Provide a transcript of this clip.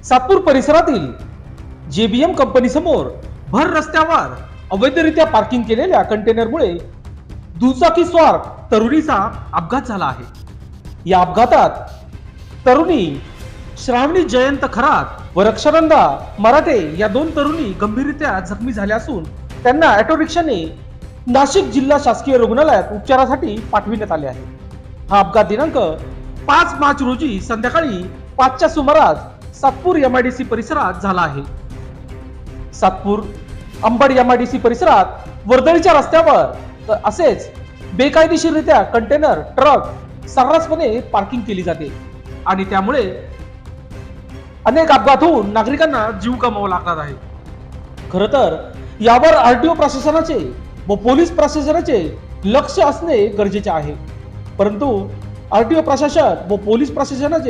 सातपूर परिसरातील JBM company समोर भर रस्त्यावर अवैधरित्या पार्किंग केलेल्या कंटेनरमुळे दुचाकी स्वार तरुणीचा अपघात झाला आहे. या अपघातात तरुणी श्रावणी जयंत खरात व रक्षानंदा मराठे या दोन तरुणी गंभीररित्या जखमी झाल्या असून त्यांना ऑटो रिक्षाने नाशिक जिल्हा शासकीय रुग्णालयात उपचारासाठी पाठविण्यात आले आहे. हा अपघात दिनांक 5 मार्च रोजी संध्याकाळी 5च्या सुमारास सातपूर एमआयडीसी परिसरात झाला आहे. सातपूर अंबड एमआयडीसी परिसरात वर्दळीच्या रस्त्यावर असेच बेकायदेशीररित्या कंटेनर ट्रक सर्रासपणे पार्किंग केली जाते आणि त्यामुळे अनेक अपघात होऊन नागरिकांना जीव गमवावा लागत आहे. खर तर यावर आरटीओ प्रशासनाचे व पोलीस प्रशासनाचे लक्ष असणे गरजेचे आहे, परंतु आरटीओ प्रशासन व पोलीस प्रशासनाचे